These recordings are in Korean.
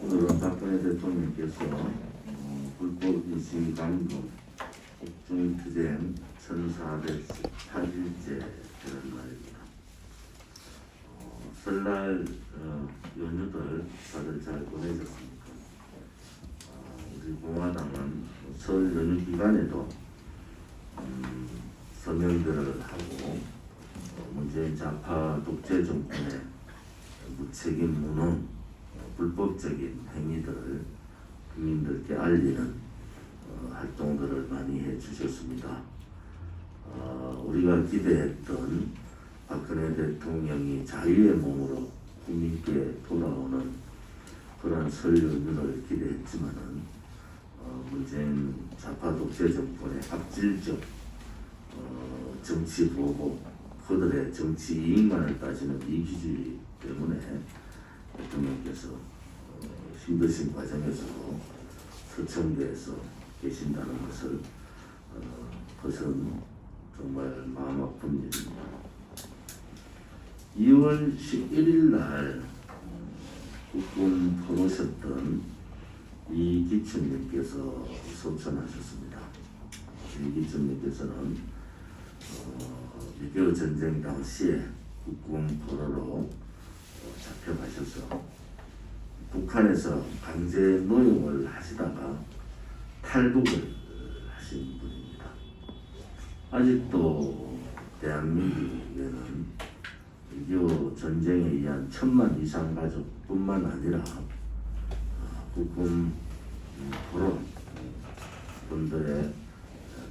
오늘은 박근혜 대통령께서 불법 인식 감금 옥중투쟁 1418일째 되는 날입니다. 설날 연휴들 다들 잘 보내셨습니까? 우리 공화당은 설 연휴 기간에도 서명들을 하고 문재인 좌파 독재 정권의 무책임 무능 불법적인 행위들을 국민들께 알리는 활동들을 많이 해주셨습니다. 우리가 기대했던 박근혜 대통령이 자유의 몸으로 국민께 돌아오는 그런 설 연휴를 기대했지만은 문재인 좌파 독재 정권의 악질적 정치 보복, 그들의 정치 이익만을 따지는 이기주의 때문에 대통령께서 힘드신 과정에서도 서청대에서 계신다는 것을 그것은 정말 마음 아픈 일입니다. 2월 11일 날 국군 포로셨던 이기춘님께서 소천하셨습니다. 이기춘님께서는 6.25 전쟁 당시에 국군 포로로 잡혀가셔서 북한에서 강제 노역을 하시다가 탈북을 하신 분입니다. 아직도 대한민국에는 6.25 전쟁에 의한 1000만 이상 가족뿐만 아니라 국군 포로 분들의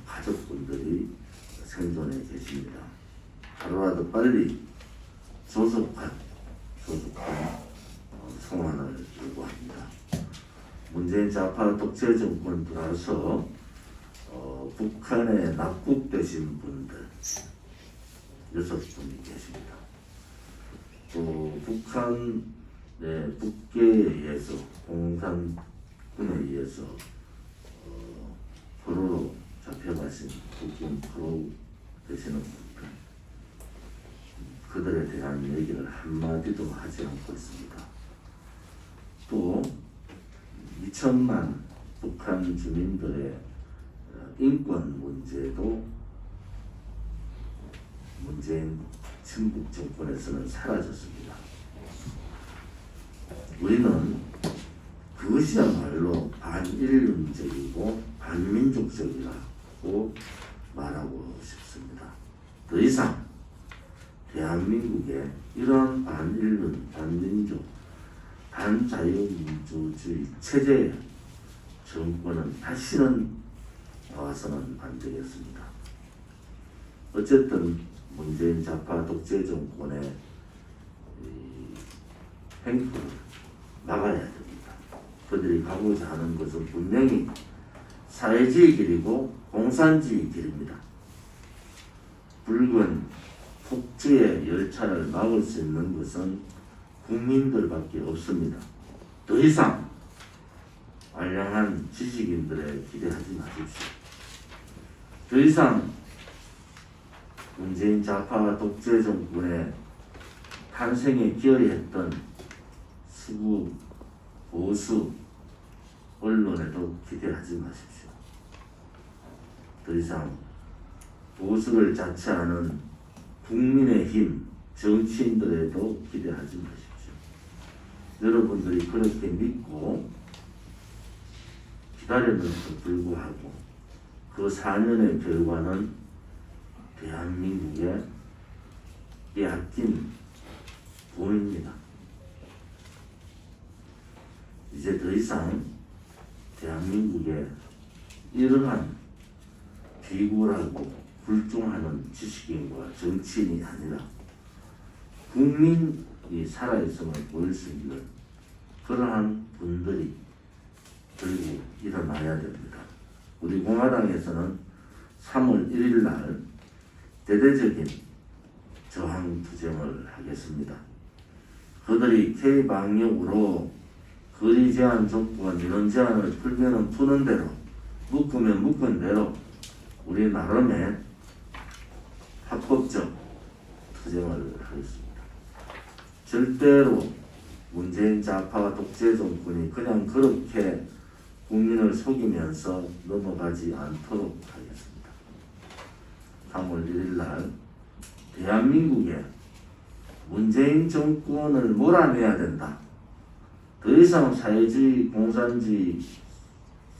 가족분들이 생존해 계십니다. 하루라도 빨리 조속한 송환을 요구합니다. 문재인 좌파 독재 정권 들어서 북한에 납북되신 분들 6분이 계십니다. 또 북한의 북계에 의해서 공산군에 의해서 포로로 잡혀가신 국군 포로 되시는 분들, 그들에 대한 얘기를 한마디도 하지 않고 있습니다. 또 2천만 북한 주민들의 인권 문제도 문재인 친북 정권에서는 사라졌습니다. 우리는 그것이야말로 반인륜적이고 반민족적이라고 말하고 싶습니다. 더 이상 대한민국에 이런 반인륜, 반민족, 반자유민주주의 체제의 정권은 다시는 와서는 안 되겠습니다. 어쨌든 문재인 좌파 독재 정권의 행포를 막아야 됩니다. 그들이 가고자 하는 것은 분명히 사회주의 길이고 공산주의 길입니다. 붉은 폭주의 열차를 막을 수 있는 것은 국민들밖에 없습니다. 더 이상 알량한 지식인들에 기대하지 마십시오. 더 이상 문재인 좌파 독재 정권의 탄생에 기여했던 수구 보수 언론에도 기대하지 마십시오. 더 이상 보수를 자처하는 국민의힘 정치인들에도 기대하지 마십시오. 여러분들이 그렇게 믿고 기다렸는데도 불구하고 그 4년의 결과는 대한민국의 빼앗긴 돈입니다. 이제 더 이상 대한민국에 이러한 비굴하고 불종하는 지식인과 정치인이 아니라 국민이 살아있음을 보일 수 있는 그러한 분들이 결국 일어나야 됩니다. 우리 공화당에서는 3월 1일 날 대대적인 저항투쟁을 하겠습니다. 그들이 K방역으로 거리 제한 조건, 인원 제한을 풀면 푸는 대로, 묶으면 묶은 대로 우리 나름의 합법적 투쟁을 하겠습니다. 절대로 문재인 좌파 독재 정권이 그냥 그렇게 국민을 속이면서 넘어가지 않도록 하겠습니다. 3월 1일 날 대한민국에 문재인 정권을 몰아내야 된다. 더 이상 사회주의, 공산주의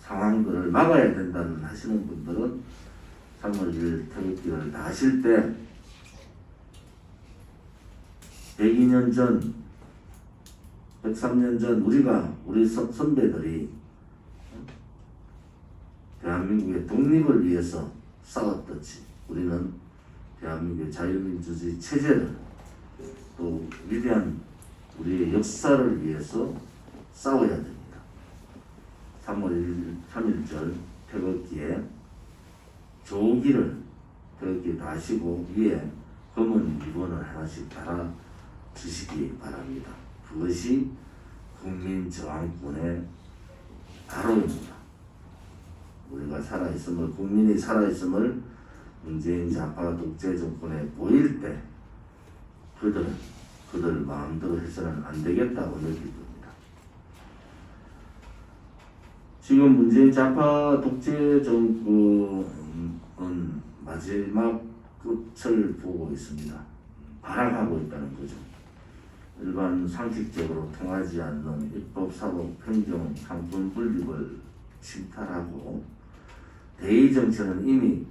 상황들을 막아야 된다는 하시는 분들은 3월 1일 태극기를 다실 때 102년 전, 103년 전 우리 선배들이 대한민국의 독립을 위해서 싸웠듯이 우리는 대한민국의 자유민주주의 체제를 또 위대한 우리의 역사를 위해서 싸워야 됩니다. 3월 1일 3일절 태극기에 조기를 태극기에 다시고 위에 검은 리본을 하나씩 달아 주시기 바랍니다. 그것이 국민저항권의 바로입니다. 우리가 살아있음을, 국민이 살아있음을 문재인 좌파 독재 정권에 보일 때 그들 마음대로 해서는 안 되겠다고 느낄 겁니다. 지금 문재인 좌파 독재 정권은 마지막 끝을 보고 있습니다. 발악하고 있다는 거죠. 일반 상식적으로 통하지 않는 입법, 사법, 행정, 상권 분립을 침탈하고 대의 정치는 이미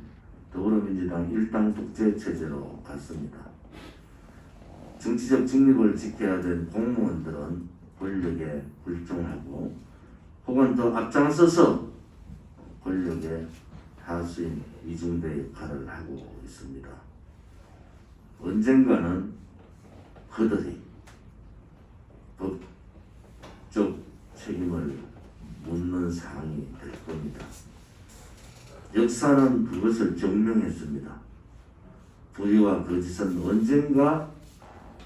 더불어민주당 일당 독재 체제로 갔습니다. 정치적 중립을 지켜야 된 공무원들은 권력에 불忠하고 혹은 더 앞장서서 권력의 하수인 이중대 역할을 하고 있습니다. 언젠가는 그들이 법적 책임을 묻는 상황이 될 겁니다. 역사는 그것을 증명했습니다. 불의와 거짓은 언젠가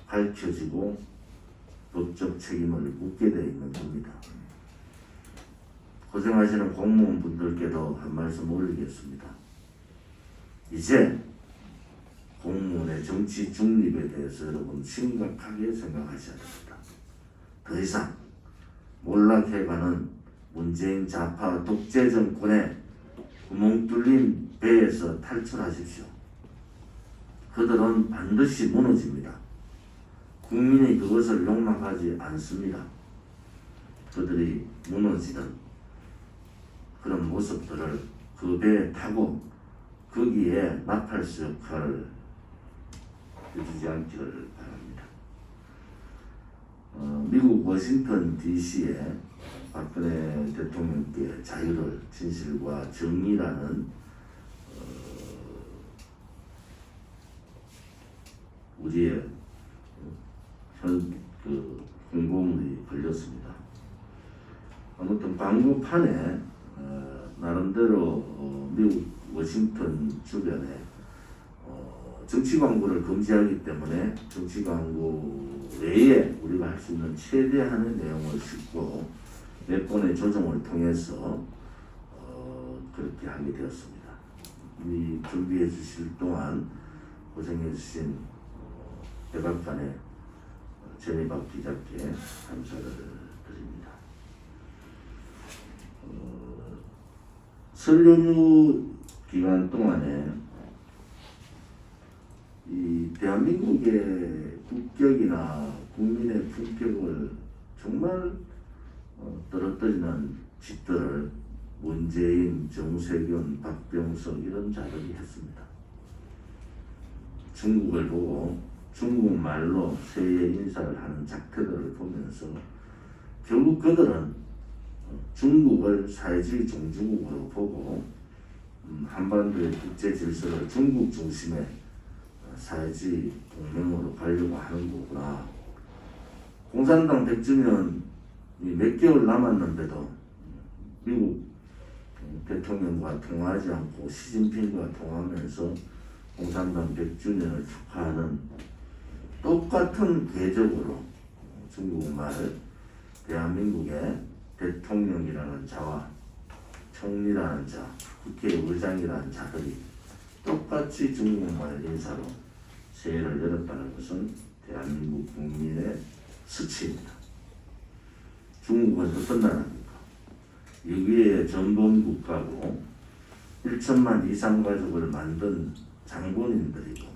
밝혀지고 법적 책임을 묻게 되어 있는 겁니다. 고생하시는 공무원분들께도 한 말씀 올리겠습니다. 이제 공무원의 정치 중립에 대해서 여러분 심각하게 생각하셔야 됩니다. 더 이상 몰락해가는 문재인 좌파 독재 정권의 구멍 뚫린 배에서 탈출하십시오. 그들은 반드시 무너집니다. 국민이 그것을 용납하지 않습니다. 그들이 무너지는 그런 모습들을 그 배에 타고 거기에 나팔수 역할을 해주지 않기를 바랍니다. 미국 워싱턴 DC에 박근혜 대통령께 자유를, 진실과 정의라는 우리의 홍보물이 걸렸습니다. 아무튼 광고판에 나름대로 미국 워싱턴 주변에 정치 광고를 금지하기 때문에 정치 광고 외에 우리가 할 수 있는 최대한의 내용을 싣고 몇 번의 조정을 통해서 그렇게 하게 되었습니다. 이 준비해 주실 동안 고생해 주신 백악관의 전희박 기자께 감사를 드립니다. 설 연휴 기간 동안에 이 대한민국의 국격이나 국민의 품격을 정말 떨어뜨리는 짓들을 문재인, 정세균, 박병석 이런 자들이 했습니다. 중국을 보고 중국말로 새해 인사를 하는 작태들을 보면서 결국 그들은 중국을 사회주의 종주국으로 보고 한반도의 국제 질서를 중국 중심의 사회주의 동맹으로 가려고 하는 거구나. 공산당 100주년이 몇 개월 남았는데도 미국 대통령과 통화하지 않고 시진핑과 통화하면서 공산당 100주년을 축하하는 똑같은 궤적으로 중국말 대한민국의 대통령이라는 자와 총리라는 자, 국회의장이라는 자들이 똑같이 중국말 인사로 새해를 열었다는 것은 대한민국 국민의 수치입니다. 중국은 어떤 나라입니까? 여기에 전범 국가고 1천만 이상 가족을 만든 장군인들이고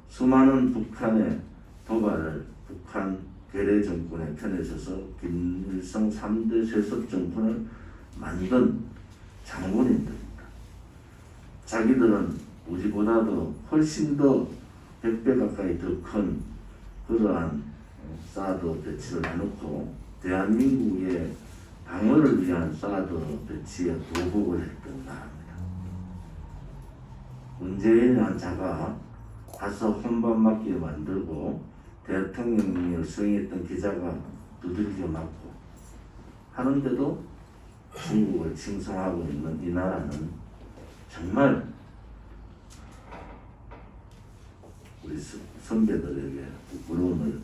수많은 북한의 도발을 북한 괴뢰 정권의 편에 서서 김일성 3대 세습 정권을 만든 장군인들입니다. 자기들은 우리보다도 훨씬 더 100배 가까이 더 큰 그러한 사드 배치를 해놓고 대한민국의 방어를 위한 사드 배치에 도복을 했던 나라입니다. 문재인이라는 자가 가서 혼밥 맞게 만들고 대통령을 수행했던 기자가 두들겨 맞고 하는데도 중국을 칭송하고 있는 이 나라는 정말 우리 선배들에게 부끄러움을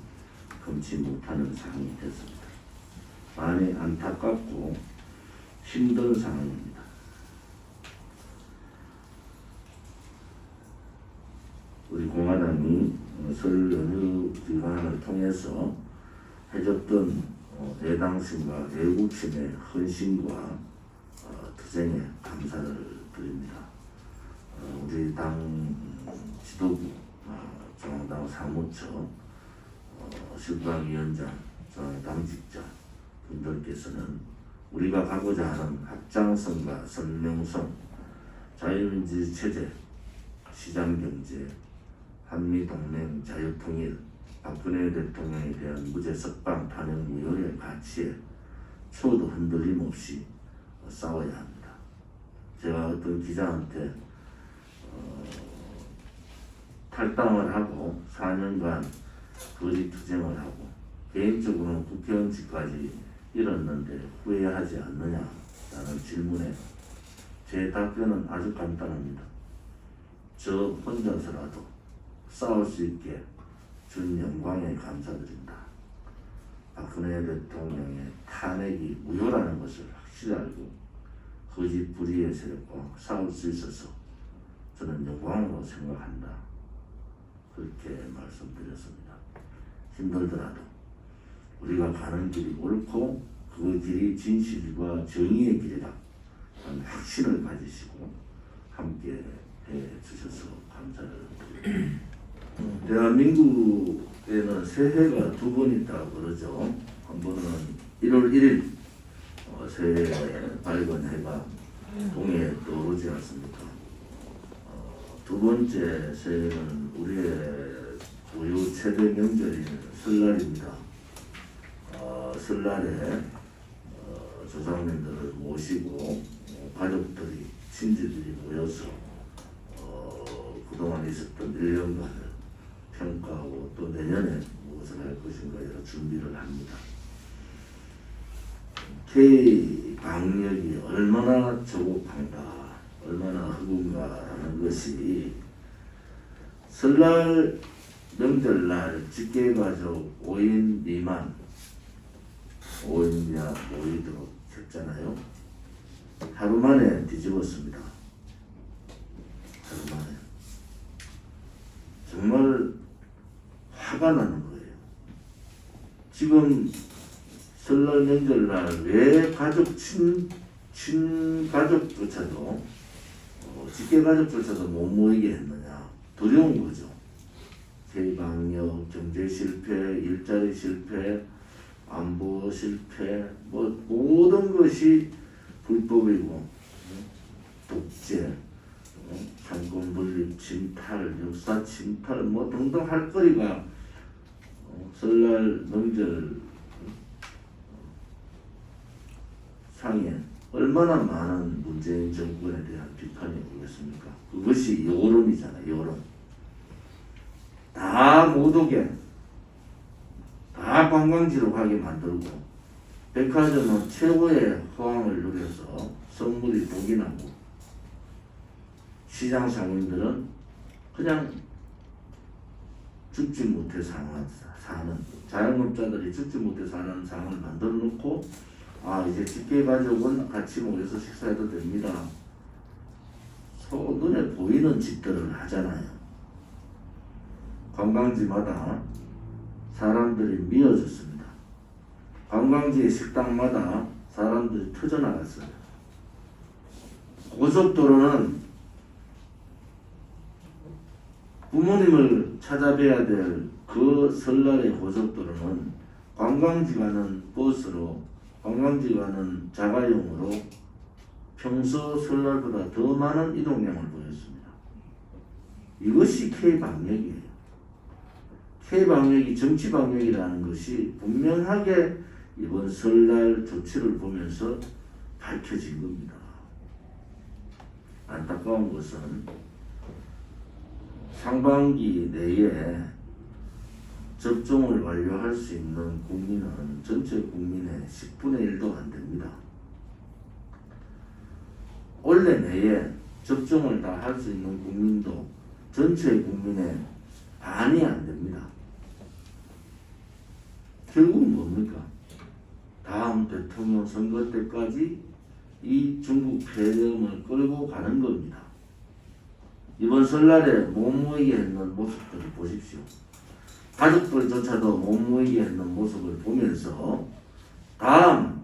금치 못하는 상황이 됐습니다. 많이 안타깝고 힘든 상황입니다. 우리 공화당이 설 연휴 기간을 통해서 해줬던 애당심과 애국심의 헌신과 투쟁에 감사를 드립니다. 우리 당 지도부, 중앙당 사무처, 실무위원장, 중앙당직자 분들께서는 우리가 가고자 하는 확장성과 선명성, 자유민주주의 체제, 시장경제, 한미동맹, 자유통일, 박근혜 대통령에 대한 무죄 석방 탄핵 무효의 가치에 초도 흔들림 없이 싸워야 합니다. 제가 어떤 기자한테 탈당을 하고 4년간 거짓 투쟁을 하고 개인적으로는 국회의원직까지 잃었는데 후회하지 않느냐라는 질문에 제 답변은 아주 간단합니다. 저 혼자서라도 싸울 수 있게 준 영광에 감사드린다. 박근혜 대통령의 탄핵이 무효라는 것을 확실히 알고 거짓 불의의 세력과 싸울 수 있어서 저는 영광으로 생각한다. 그렇게 말씀드렸습니다. 힘들더라도 우리가 가는 길이 옳고 그 길이 진실과 정의의 길이다 하는 확신을 가지시고 함께 해주셔서 감사를 드립니다. 대한민국에는 새해가 두 번 있다고 그러죠. 한 번은 1월 1일 새해 밝은 해가 동해에 떠오르지 않습니까? 두 번째 새해는 우리의 고유 최대 명절인 설날입니다. 설날에 조상님들을 모시고 가족들이 친지들이 모여서 그동안 있었던 1년간을 평가하고 또 내년에 무엇을 할 것인가 여러 준비를 합니다. K-방역이 얼마나 조급한가, 얼마나 허군가라는 것이 설날 명절날 직계가족 5인 미만 5인 이하 모이도록 했잖아요. 하루 만에 뒤집었습니다. 하루 만에. 정말 화가 나는 거예요. 지금 설날 명절날 왜 가족 친가족조차도 직계가족조차도 못 모이게 했느냐. 두려운 거죠. K-방역, 경제 실패, 일자리 실패, 안보 실패, 모든 것이 불법이고 독재, 상권 분립, 침탈, 역사 침탈 등등 할 거리가 설날 명절 상에 얼마나 많은 문재인 정권에 대한 비판이 오겠습니까? 그것이 여론이잖아요. 여론. 다 못 오게, 다 관광지로 가게 만들고 백화점은 최고의 호황을 누려서 선물이 복이 나고 시장 상인들은 그냥 죽지 못해 사는 자영업자들이 죽지 못해 사는 상황을 만들어 놓고 이제 직계가족은 같이 모여서 식사해도 됩니다. 눈에 보이는 짓들을 하잖아요. 관광지마다 사람들이 미어졌습니다. 관광지의 식당마다 사람들이 터져나갔어요. 고속도로는 부모님을 찾아뵈야 될 그 설날의 고속도로는 관광지 가는 버스로, 관광지 가는 자가용으로 평소 설날보다 더 많은 이동량을 보였습니다. 이것이 K방역이에요. K방역이 정치방역이라는 것이 분명하게 이번 설날 조치를 보면서 밝혀진 겁니다. 안타까운 것은 상반기 내에 접종을 완료할 수 있는 국민은 전체 국민의 10분의 1도 안 됩니다. 올해 내에 접종을 다 할 수 있는 국민도 전체 국민의 반이 안 됩니다. 결국은 뭡니까? 다음 대통령 선거 때까지 이 중국 폐렴을 끌고 가는 겁니다. 이번 설날에 못 모이게 했는 모습들을 보십시오. 가족들조차도 못 모이게 했는 모습을 보면서 다음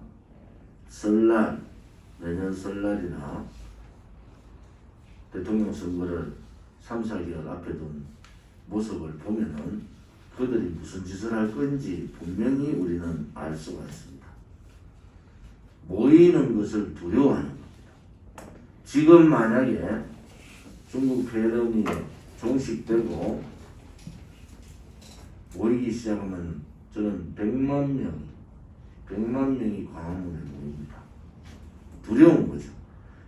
설날, 내년 설날이나 대통령 선거를 3, 4개월 앞에 둔 모습을 보면은 그들이 무슨 짓을 할 건지 분명히 우리는 알 수가 있습니다. 모이는 것을 두려워하는 겁니다. 지금 만약에 중국 폐렴이 종식되고 모이기 시작하면 저는 100만 명이 광화문에 모입니다. 두려운 거죠.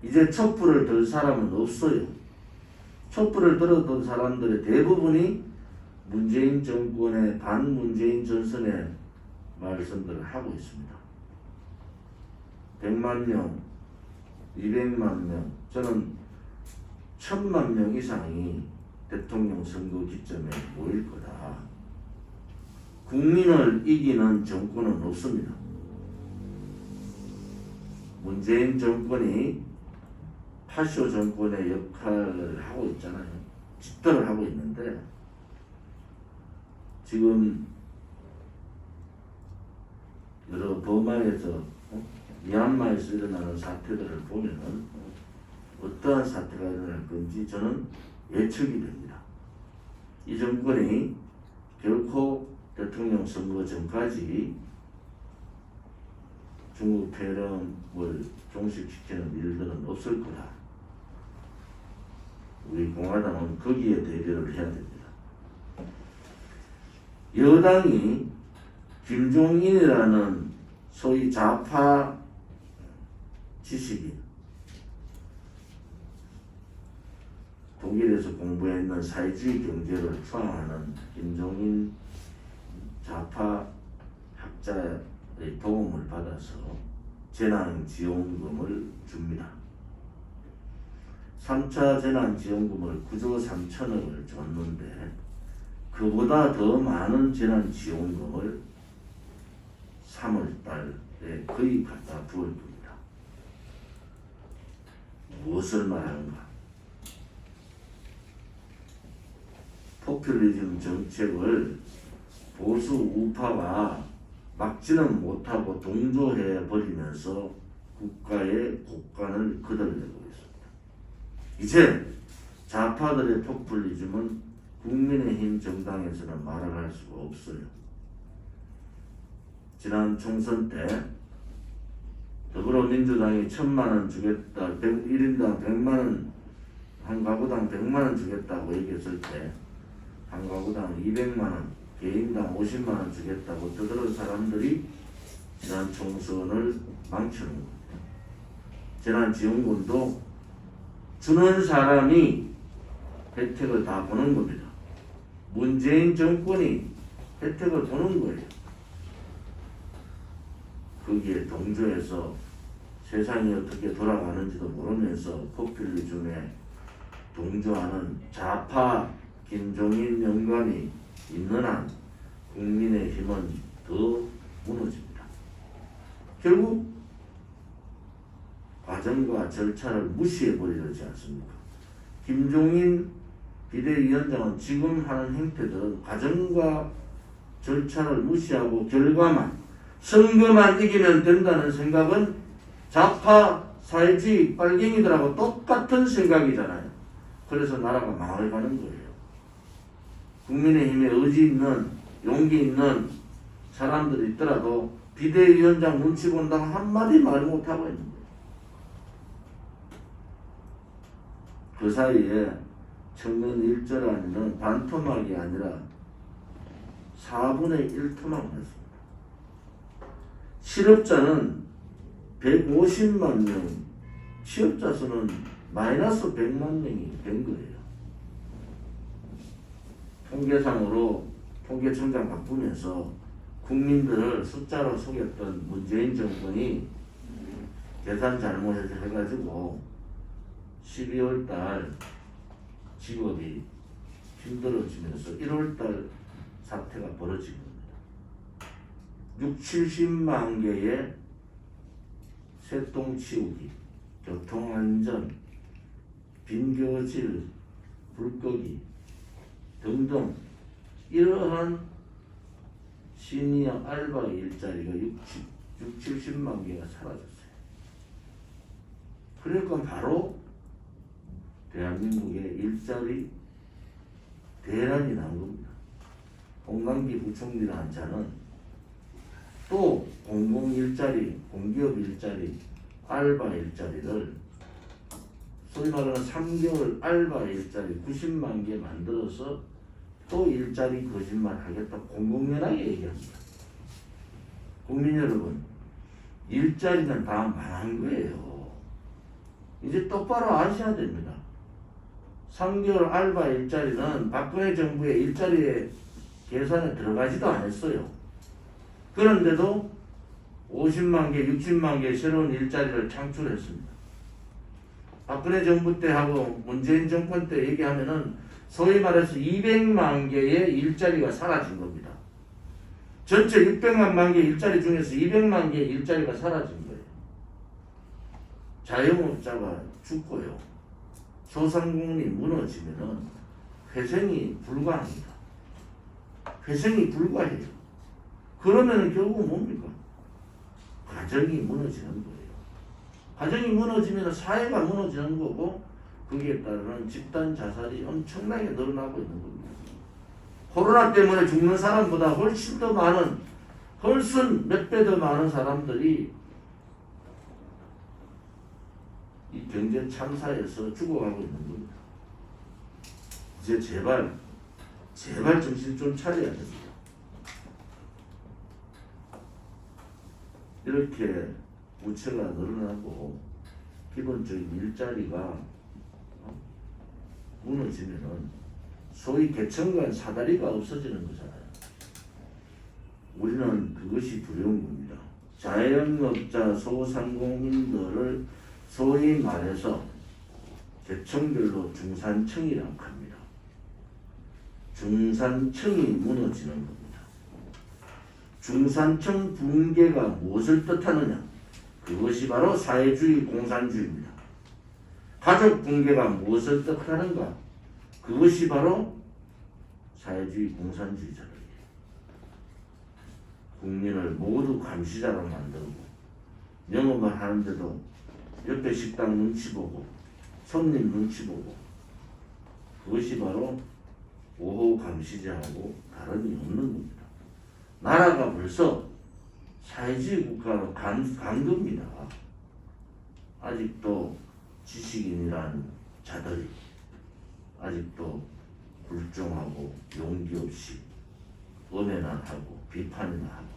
이제 촛불을 들 사람은 없어요. 촛불을 들었던 사람들의 대부분이 문재인 정권의 반문재인 전선의 말씀들을 하고 있습니다. 100만 명, 200만 명, 저는 1000만 명 이상이 대통령 선거 기점에 모일 거다. 국민을 이기는 정권은 없습니다. 문재인 정권이 파쇼 정권의 역할을 하고 있잖아요. 집도를 하고 있는데 지금 여러 버마에서 미얀마에서 일어나는 사태들을 보면은 어떠한 사태가 일어날 건지 저는 예측이 됩니다. 이 정권이 결코 대통령 선거 전까지 중국 폐렴을 종식시키는 일들은 없을 거다. 우리 공화당은 거기에 대비를 해야 됩니다. 여당이 김종인이라는 소위 좌파 지식인, 독일에서 공부했는 사회주의 경제를 투항하는 김종인 좌파 학자의 도움을 받아서 재난지원금을 줍니다. 3차 재난지원금을 9조 3천억을 줬는데 그보다 더 많은 재난지원금을 3월달에 거의 갖다 부을 겁니다. 무엇을 말하는가? 포퓰리즘 정책을 보수 우파가 막지는 못하고 동조해 버리면서 국가의 곳간을 거들내고 있습니다. 이제 좌파들의 포퓰리즘은 국민의힘 정당에서는 말을 할 수가 없어요. 지난 총선 때 더불어민주당이 1000만원 주겠다, 1인당 100만원, 한 가구당 100만원 주겠다고 얘기했을 때 한 가구당 200만원, 개인당 50만원 주겠다고 떠들은 사람들이 지난 총선을 망치는 겁니다. 재난지원금도 주는 사람이 혜택을 다 보는 겁니다. 문재인 정권이 혜택을 보는 거예요. 거기에 동조해서 세상이 어떻게 돌아가는지도 모르면서 포퓰리즘에 동조하는 좌파 김종인 영감이 있는 한 국민의 힘은 더 무너집니다. 결국 과정과 절차를 무시해버리지 않습니까? 김종인 비대위원장은 지금 하는 행태들은 과정과 절차를 무시하고 결과만, 선거만 이기면 된다는 생각은 좌파 사회주의 빨갱이들하고 똑같은 생각이잖아요. 그래서 나라가 망해가는 거예요. 국민의힘에 의지 있는 용기 있는 사람들이 있더라도 비대위원장 눈치 본다고 한마디 말 못하고 있는 거예요. 그 사이에 청년 일절안은 반토막이 아니라 4분의 1토막을 했습니다. 실업자는 150만 명, 취업자 수는 마이너스 100만 명이 된 거예요. 통계상으로 통계청장 바꾸면서 국민들을 숫자로 속였던 문재인 정권이 계산 잘못해서 해가지고 12월달 직업이 힘들어지면서 1월달 사태가 벌어진 겁니다. 60-70만 개의 새똥 치우기, 교통안전, 빈교질, 불꺼기 등등 이러한 시니어 알바 일자리가 60-70만 개가 사라졌어요. 그러니까 바로 대한민국의 일자리 대란이 난 겁니다. 홍남기 부총리라는 자는 또 공공일자리, 공기업 일자리, 알바 일자리를 소위 말하는 3개월 알바 일자리 90만 개 만들어서 또 일자리 거짓말 하겠다 공공연하게 얘기합니다. 국민 여러분, 일자리는 다 망한 거예요. 이제 똑바로 아셔야 됩니다. 3개월 알바 일자리는 박근혜 정부의 일자리에 계산에 들어가지도 않았어요. 그런데도 50만 개, 60만 개 새로운 일자리를 창출했습니다. 박근혜 정부 때 하고 문재인 정권 때 얘기하면은 소위 말해서 200만 개의 일자리가 사라진 겁니다. 전체 600만 개 일자리 중에서 200만 개의 일자리가 사라진 거예요. 자영업자가 죽고요. 소상공인이 무너지면은 회생이 불가합니다. 회생이 불가해요. 그러면 결국 뭡니까? 가정이 무너지는 거예요. 가정이 무너지면 사회가 무너지는 거고 거기에 따르는 집단 자살이 엄청나게 늘어나고 있는 겁니다. 코로나 때문에 죽는 사람보다 훨씬 더 많은, 훨씬 몇 배 더 많은 사람들이 이 경제 참사에서 죽어가고 있는 겁니다. 이제 제발 정신 좀 차려야 됩니다. 이렇게 부채가 늘어나고 기본적인 일자리가 무너지면은 소위 계층간 사다리가 없어지는 거잖아요. 우리는 그것이 두려운 겁니다. 자영업자 소상공인들을 소위 말해서 계층별로 중산층이라고 합니다. 중산층이 무너지는 겁니다. 중산층 붕괴가 무엇을 뜻하느냐? 그것이 바로 사회주의 공산주의입니다. 가족 붕괴가 무엇을 뜻하는가? 그것이 바로 사회주의 공산주의잖아요. 국민을 모두 감시자로 만들고 영업을 하는데도 옆에 식당 눈치 보고 손님 눈치 보고 그것이 바로 보호 감시자하고 다름이 없는 겁니다. 나라가 벌써 사회주의 국가로 간 겁니다. 아직도 지식인이라는 자들이 아직도 불종하고 용기 없이 음해나 하고 비판이나 하고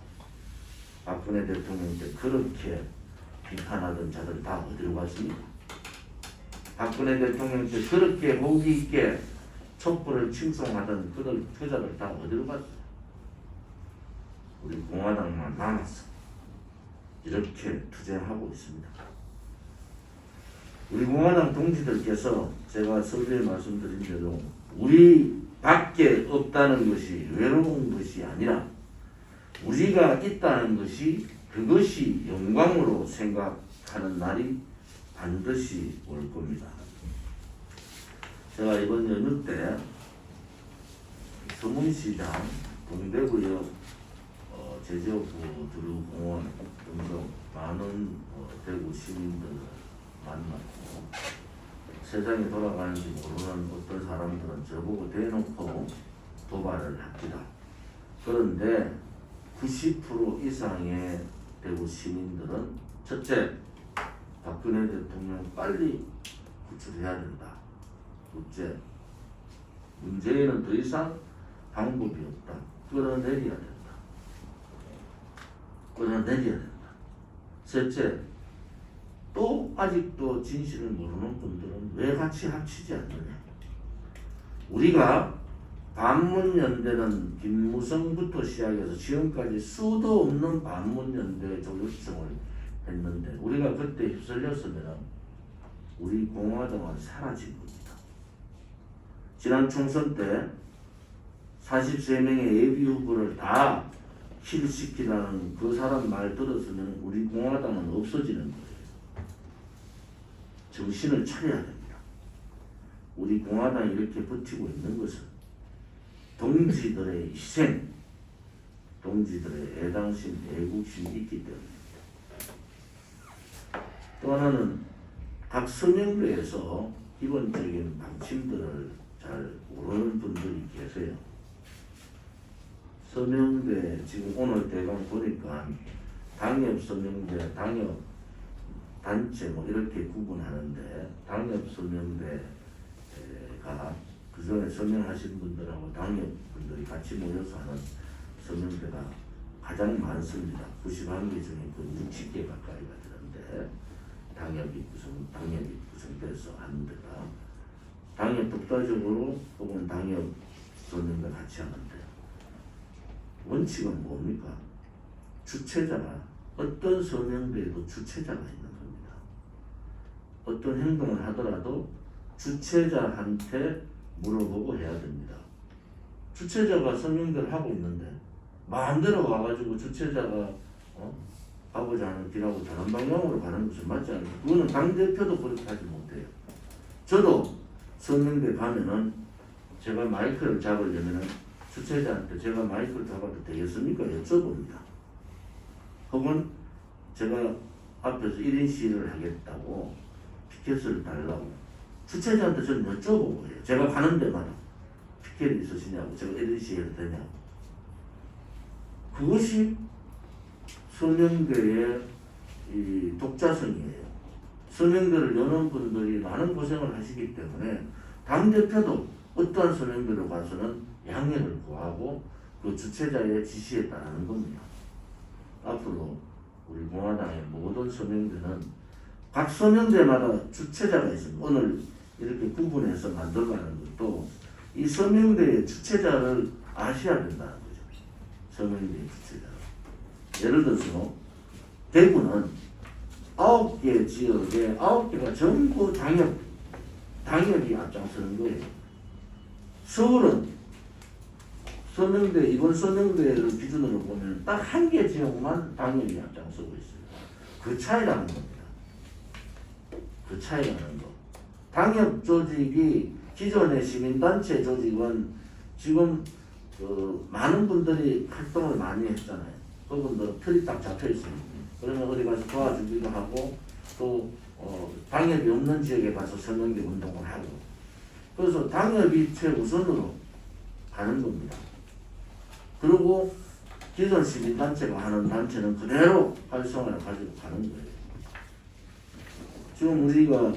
박근혜 대통령 때 그렇게 비판하던 자들 다 어디로 갔습니까? 박근혜 대통령 때 그렇게 호기 있게 촛불을 칭송하던 그 자들 다 어디로 갔어요? 우리 공화당만 남았어. 이렇게 투쟁하고 있습니다. 우리 공화당 동지들께서 제가 서두에 말씀드린 대로 우리 밖에 없다는 것이 외로운 것이 아니라 우리가 있다는 것이 그것이 영광으로 생각하는 날이 반드시 올 겁니다. 제가 이번 연휴 때 서문시장 동대구역 제주도루공원 등등 많은 대구 시민들을 만났고 세상이 돌아가는지 모르는 어떤 사람들은 저보고 대놓고 도발을 합니다. 그런데 90% 이상의 대구 시민들은 첫째, 박근혜 대통령 빨리 구출해야 된다. 둘째, 문재인은 더 이상 방법이 없다. 끌어내려야 된다. 끌어내려야 된다. 셋째, 또 아직도 진실을 모르는 분들은 왜 같이 합치지 않느냐. 우리가 반문연대는 김무성부터 시작해서 지금까지 수도 없는 반문연대 조율청을 했는데 우리가 그때 휩쓸렸으면 우리 공화당은 사라진 겁니다. 지난 총선 때 43명의 예비 후보를 다 킬시키라는 그 사람 말 들었으면 우리 공화당은 없어지는 거예요. 정신을 차려야 됩니다. 우리 공화당이 이렇게 버티고 있는 것은 동지들의 희생, 동지들의 애당심, 애국심이 있기 때문입니다. 또 하나는 각 서명대에서 기본적인 방침들을 잘 모르는 분들이 계세요. 서명대 지금 오늘 대강 보니까 당협 서명대, 당협 단체 뭐 이렇게 구분하는데 당협 서명대가 그 전에 서명하신 분들하고 당협 분들이 같이 모여서 하는 서명대가 가장 많습니다. 91개 중에 그 60개 가까이가 되는데 당협이 구성돼서 하는 데가 당협 독자적으로 혹은 당협 서명대 같이 하는데 원칙은 뭡니까? 주체자가 어떤 서명대에도 주체자가 있는 겁니다. 어떤 행동을 하더라도 주체자한테 물어보고 해야 됩니다. 주체자가 서명대를 하고 있는데 마음대로 와가지고 주체자가 가고자 하는 길하고 다른 방향으로 가는 것은 맞지 않아요. 그거는 당대표도 그렇게 하지 못해요. 저도 서명대 가면은 제가 마이크를 잡으려면은 주체자한테 제가 마이크를 잡아도 되겠습니까? 여쭤봅니다. 혹은 제가 앞에서 1인 시위를 하겠다고 피켓을 달라고 주체자한테 저는 여쭤보고 해요. 제가 가는 데마다 피켓이 있으시냐고, 제가 1인 시위를 되냐고. 그것이 서명대의 이 독자성이에요. 서명대를 여는 분들이 많은 고생을 하시기 때문에 당대표도 어떠한 서명대로 가서는 양해를 구하고 그 주체자의 지시에 따르는 겁니다. 앞으로 우리 공화당의 모든 서명대는 각 서명대마다 주체자가 있습니다. 오늘 이렇게 구분해서 만들어가는 것도 이 서명대의 주체자를 아셔야 된다는 거죠. 서명대의 주체자. 예를 들어서 대구는 9개 지역에 9개가 전부 당협이 앞장서는 거예요. 서울은 서명대, 이번 서명대를 기준으로 보면 딱 한 개 지역만 당협이 앞장서고 있어요. 그 차이라는 겁니다. 그 차이라는 거. 당협 조직이 기존의 시민단체 조직은 지금 많은 분들이 활동을 많이 했잖아요. 그분들 틀이 딱 잡혀 있습니다. 그러면 어디 가서 도와주기도 하고 또 당협이 없는 지역에 가서 서명대 운동을 하고 그래서 당협이 최우선으로 가는 겁니다. 그리고 기존 시민단체가 하는 단체는 그대로 활성화를 가지고 가는 거예요. 지금 우리가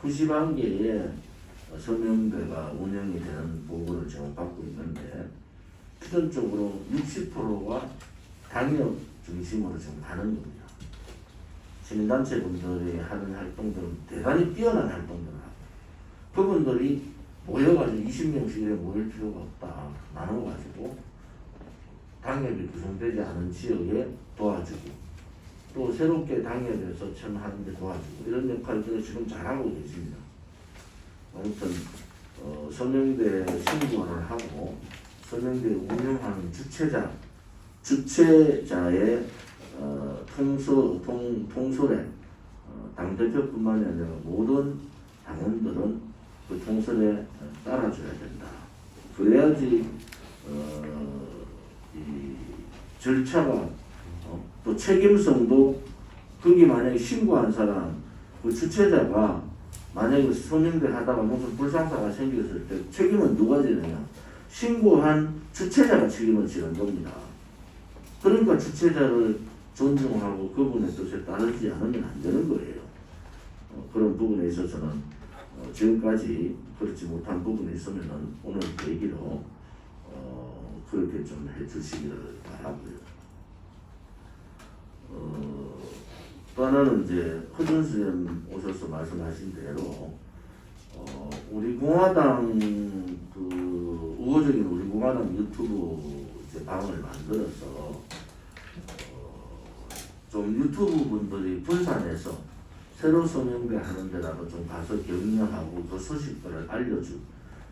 91개의 서명대가 운영이 되는 보고를 지금 받고 있는데 기존적으로 60%가 당협 중심으로 지금 가는 겁니다. 시민단체 분들이 하는 활동들은 대단히 뛰어난 활동들을 하고 그분들이 모여가지고 20명씩 이렇게 모일 필요가 없다. 나눠가지고 당협이 구성되지 않은 지역에 도와주고 또 새롭게 당협에서 처음하는 데 도와주고 이런 역할들을 지금 잘하고 계십니다. 아무튼 서명대 신고를 하고 서명대 운영하는 주체자의 통솔에 당대표뿐만이 아니라 모든 당원들은 그 통솔에 따라줘야 된다. 그래야지 이 절차가 또 책임성도 거기 만약에 신고한 사람 그 주최자가 만약에 서명대 하다가 무슨 불상사가 생겼을 때 책임은 누가 지느냐? 신고한 주최자가 책임을 지는 겁니다. 그러니까 주최자를 존중하고 그분의 뜻에 따르지 않으면 안 되는 거예요. 그런 부분에 있어서는 지금까지 그렇지 못한 부분이 있으면은 오늘 계기로 그렇게 좀 해주시기를 바라고요. 또 하나는 이제 허준 선생님 오셔서 말씀하신 대로 우리 공화당 그 우호적인 우리 공화당 유튜브 이제 방을 만들어서 좀 유튜브 분들이 분산해서 새로 서명대 하는 데라도 좀 가서 격려하고 그 소식들을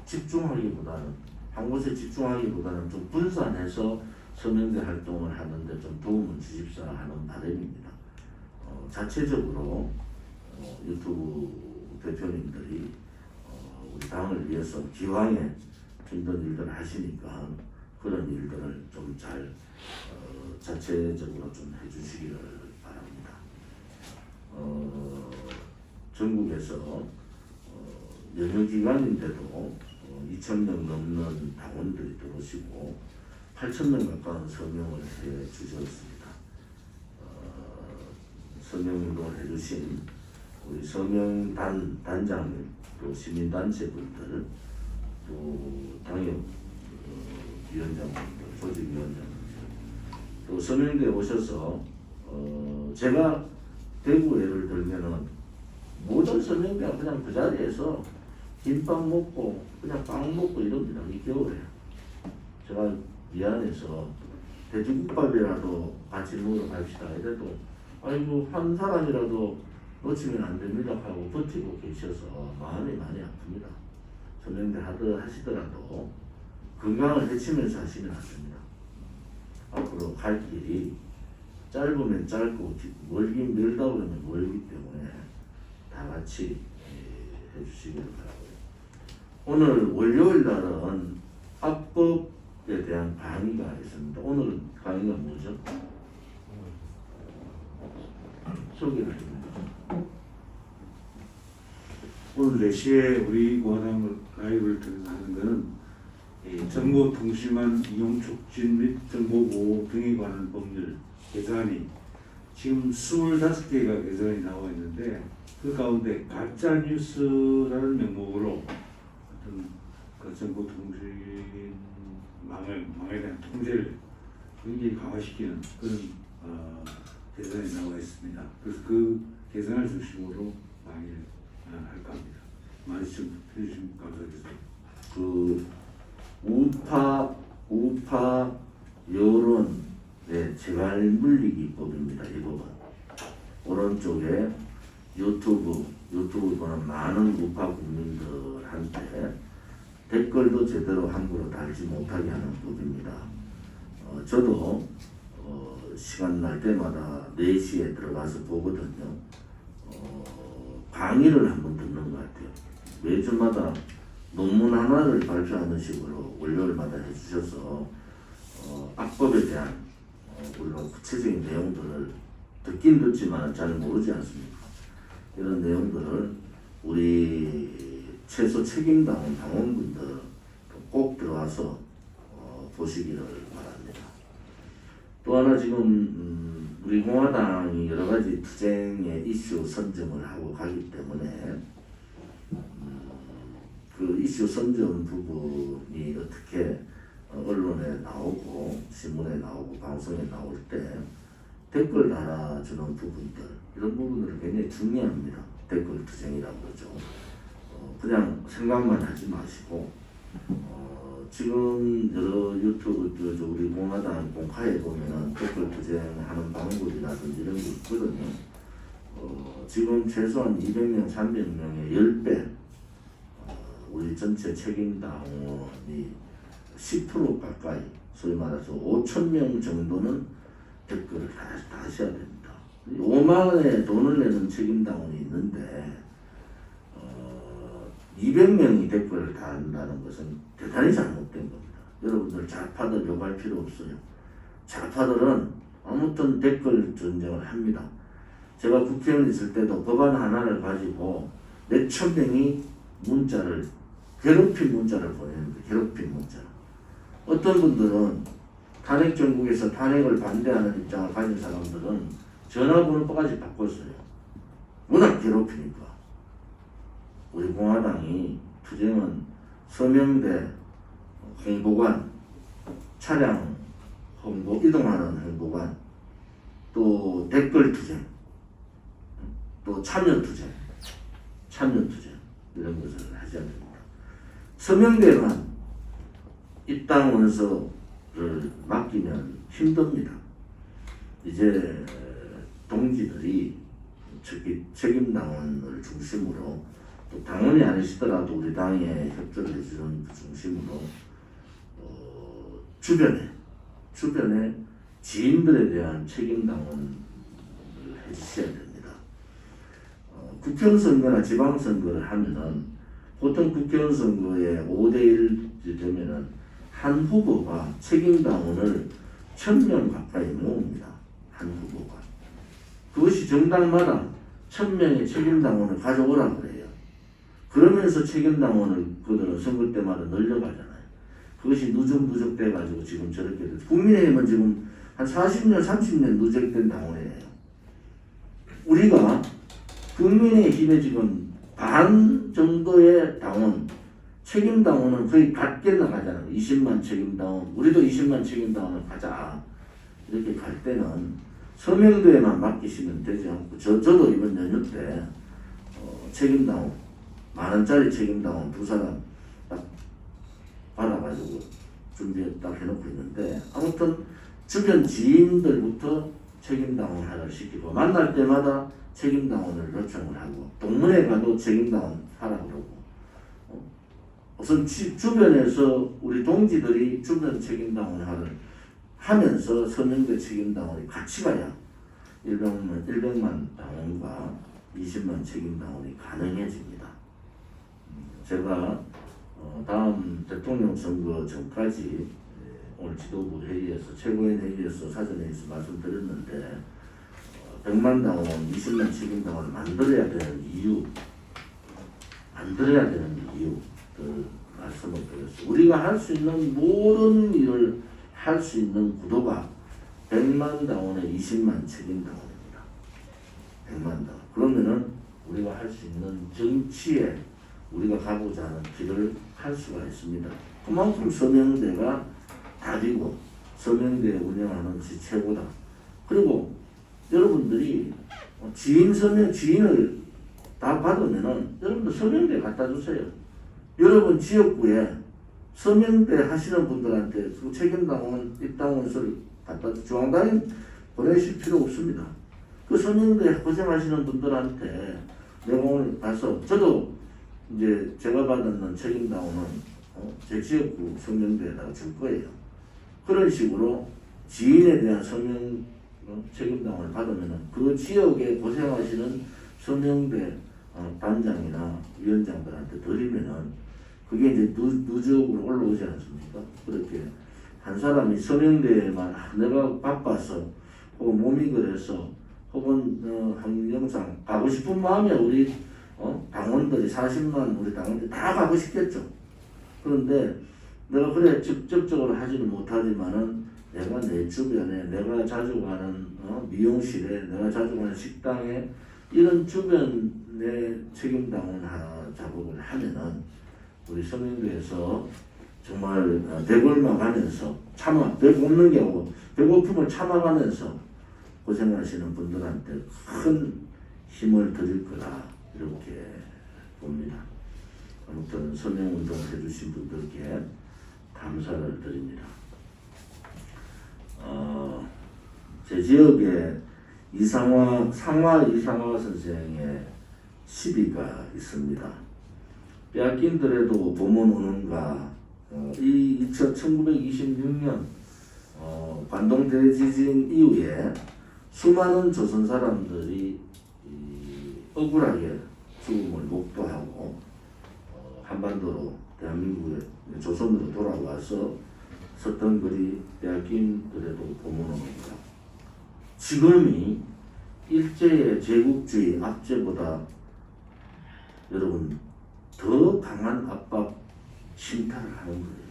집중하기보다는 한 곳에 집중하기보다는 좀 분산해서 서명대 활동을 하는데 좀 도움을 주십사 하는 바람입니다. 자체적으로 유튜브 대표님들이 우리 당을 위해서 기왕에 힘든 일들을 하시니까 그런 일들을 좀 잘 자체적으로 좀 해주시기를 바랍니다. 전국에서 연휴기간인데도 2,000명 넘는 당원들이 들어오시고 8,000명 가까운 서명을 해 주셨습니다. 서명도 해주신 우리 서명단 단장님, 또 시민단체분들, 또 당협 위원장분들, 조직위원장분들, 또 서명대에 오셔서 제가 대구 예를 들면은 모든 서명대가 그냥 그 자리에서 김밥 먹고 그냥 빵 먹고 이럽니다. 이 겨울에 제가 미안해서 돼지국밥이라도 같이 먹으러 갑시다 이래도 아이고 한 사람이라도 놓치면 안 됩니다 하고 버티고 계셔서 마음이 많이 아픕니다. 서명대 하시더라도 건강을 해치면서 하시면 안 됩니다. 앞으로 갈 길이 짧으면 짧고 멀긴 멀다 그러면 멀기 때문에 다 같이 해주시길 바라고요. 오늘 월요일 날은 합법에 대한 강의가 있습니다. 오늘 강의가 뭐죠? 소개를 해주세요. 오늘 4시에 우리 공화당 라이브를 통해서 하는 것은 정보통신망 이용 촉진 및 정보보호 등에 관한 법률 개정안이 지금 25개가 개정안이 나와 있는데 그 가운데 가짜뉴스라는 명목으로 어떤 그 정보통신망에 대한 통제를 굉장히 강화시키는 그런 개정안이 나와 있습니다. 그래서 그 개정을 중심으로 강의를 할 겁니다. 많이 좀 해주시면 감사하겠습니다. 그 우파 여론의 재발 물리기법입니다. 이 법은 오른쪽에 유튜브 보는 많은 우파 국민들한테 댓글도 제대로 함부로 달지 못하게 하는 법입니다. 저도 시간 날 때마다 4시에 들어가서 보거든요. 강의를 한번 듣는 것 같아요. 매주마다 논문 하나를 발표하는 식으로 월요일마다 해주셔서 악법에 대한 물론 구체적인 내용들을 듣긴 듣지만 잘 모르지 않습니까? 이런 내용들을 우리 최소 책임당원 당원분들 꼭 들어와서 보시기를 바랍니다. 또 하나 지금 우리 공화당이 여러 가지 투쟁의 이슈 선점을 하고 가기 때문에 그 이슈 선점 부분이 어떻게 언론에 나오고 신문에 나오고 방송에 나올 때 댓글 달아주는 부분들 이런 부분들은 굉장히 중요합니다. 댓글 투쟁이라고 그러죠. 그냥 생각만 하지 마시고 지금 여러 유튜브 우리 공화당 공카에 보면은 댓글 투쟁하는 방법이라든지 이런 게 있거든요. 지금 최소한 200명, 300명의 10배 우리 전체 책임당원이 10% 가까이 소위 말해서 5,000명 정도는 댓글을 다 하셔야 됩니다. 5만 원의 돈을 내는 책임당원이 있는데 200명이 댓글을 다 한다는 것은 대단히 잘못된 겁니다. 여러분들 좌파들 욕할 필요 없어요. 좌파들은 아무튼 댓글 전쟁을 합니다. 제가 국회의원 있을 때도 법안 하나를 가지고 몇천 명이 문자를, 괴롭힌 문자를 보내는데, 괴롭힌 문자. 어떤 분들은 탄핵 정국에서 탄핵을 반대하는 입장을 가진 사람들은 전화번호까지 바꿨어요. 워낙 괴롭히니까. 우리 공화당이 투쟁은 서명대 홍보관, 차량 홍보 이동하는 홍보관, 또 댓글 투쟁, 또 참여 투쟁 이런 것을 하지 않습니다. 서명대만 입당 원서를 맡기면 힘듭니다. 이제 동지들이 책임당원을 중심으로, 또 당원이 아니시더라도 우리 당에 협조를 해주는 중심으로 주변에 지인들에 대한 책임당원을 해주셔야 됩니다. 국회의원 선거나 지방선거를 하면은 보통 국회의원 선거에 5대1 되면은 한 후보가 책임당원을 1000명 가까이 모읍니다. 한 후보가. 그것이 정당마다 1000명의 책임당원을 가져오라고 그래요. 그러면서 책임당원을 그들은 선거 때마다 늘려가잖아요. 그것이 누적 돼가지고 지금 저렇게 됐어요. 국민의힘은 지금 한 40년, 30년 누적된 당원이에요. 우리가 국민의힘에 지금 반 정도의 당원, 책임당원은 거의 같게 나가잖아요. 20만 책임당원, 우리도 20만 책임당원을 가자. 이렇게 갈 때는 서명대에만 맡기시면 되지 않고, 저도 이번 연휴 때 책임당원, 10,000원짜리 책임당원 2사람 딱 받아가지고 준비 딱 해놓고 있는데, 아무튼 주변 지인들부터 책임당원 하나를 시키고, 만날 때마다 책임당원을 요청을 하고, 동문회 가도 책임당원 하라고 그러고, 우선 주변에서 우리 동지들이 주변 책임당원을 하면서 서명대 책임당원이 같이 가야 100만 당원과 20만 책임당원이 가능해집니다. 제가 다음 대통령 선거 전까지 오늘 지도부 회의에서, 최고위원 회의에서, 사전회의에서 말씀드렸는데, 100만 당원, 20만 책임당원을 만들어야 되는 이유를 말씀을 드렸어요. 우리가 할 수 있는 모든 일을 할 수 있는 구도가 100만 당원의 20만 책임당원입니다. 100만 당원. 그러면은 우리가 할 수 있는 정치에 우리가 가고자 하는 길을 할 수가 있습니다. 그만큼 서명대가 답이고, 서명대 운영하는 것이 최고다. 그리고 여러분들이 지인을 다 받으면은 여러분들 서명대 갖다 주세요. 여러분 지역구에 서명대 하시는 분들한테 그 책임당원 입당원서를 갖다 중앙당에 보내실 필요 없습니다. 그 서명대 고생하시는 분들한테 내가 오늘 가서, 저도 이제 제가 받는 책임당원은 제 지역구 서명대에다가 줄 거예요. 그런 식으로 지인에 대한 서명 책임당원을 받으면은 그 지역에 고생하시는 서명대 단장이나 위원장들한테 드리면은 그게 이제 누적으로 올라오지 않습니까? 그렇게 한 사람이 서명대에만 내가 바빠서 혹은 몸이 그래서 혹은 항상 가고 싶은 마음에 우리 당원들이 40만 우리 당원들이 다 가고 싶겠죠. 그런데 내가 그래 직접적으로 하지는 못하지만은 내가 내 주변에, 내가 자주 가는 미용실에, 내가 자주 가는 식당에 이런 주변의 책임당원 작업을 하면은 우리 서명대에서 정말 배골망하면서 배 굶는 게 아니고 배고픔을 참아가면서 고생하시는 분들한테 큰 힘을 드릴 거라 이렇게 봅니다. 아무튼 서명운동 해주신 분들께 감사를 드립니다. 제 지역에 상화 이상화 선생의 시비가 있습니다. 빼앗긴더라도 보면 오는가. 이 1926년 관동 대지진 이후에 수많은 조선 사람들이 억울하게 죽음을 목도하고 한반도로, 대한민국의 조선으로 돌아와서 썼던 글이 빼앗긴더라도 보문하는가. 지금이 일제의 제국주의 압제보다 여러분 더 강한 압박 침탈을 하는 거예요.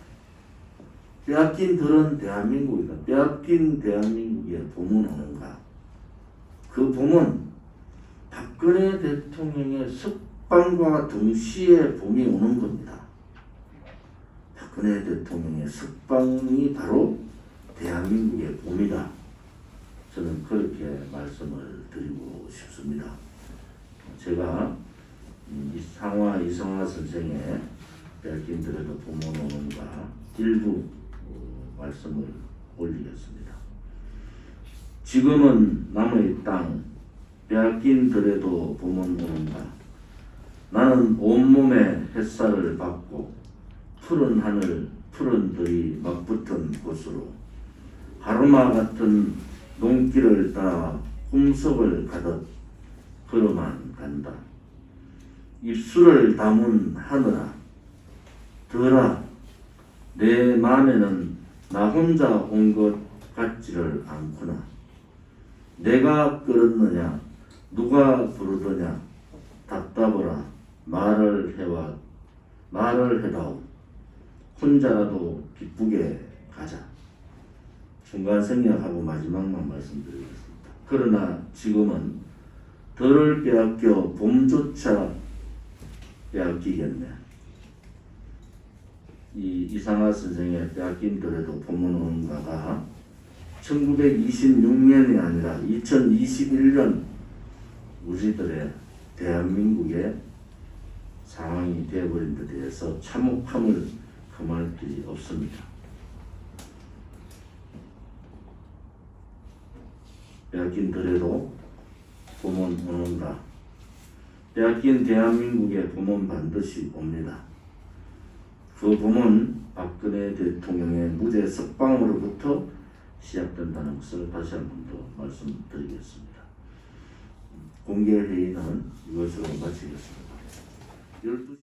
빼앗긴 들은 대한민국이다. 빼앗긴 대한민국에 봄은 오는가. 그 봄은 박근혜 대통령의 석방과 동시에 봄이 오는 겁니다. 박근혜 대통령의 석방이 바로 대한민국의 봄이다. 저는 그렇게 말씀을 드리고 싶습니다. 제가 상화 이성화 선생의 빼앗긴더라도 봄은 오는가 일부 말씀을 올리겠습니다. 지금은 남의 땅 빼앗긴더라도 봄은 오는가. 나는 온몸에 햇살을 받고 푸른 하늘 푸른 들이 맞붙은 곳으로 하루마 같은 농길을 따라 꿈속을 가듯 걸어만 간다. 입술을 담은 하늘아 들아 내 맘에는 나 혼자 온 것 같지를 않구나. 내가 끌었느냐 누가 부르더냐 답답하라 말을 해다오. 혼자라도 기쁘게 가자. 중간 생략하고 마지막만 말씀드리겠습니다. 그러나 지금은 덜을 빼앗겨 봄조차 빼앗기겠네. 이 이상하 선생의 빼앗긴더라도 봄은 오는가가 1926년이 아니라 2021년 우리들의 대한민국의 상황이 되어버린 데 대해서 참혹함을 금할 길이 없습니다. 빼앗긴더라도 봄은 오는가. 빼앗긴 대한민국의 봄은 반드시 옵니다. 그 봄은 박근혜 대통령의 무죄 석방으로부터 시작된다는 것을 다시 한 번 더 말씀드리겠습니다. 공개 회의는 이것으로 마치겠습니다. 12시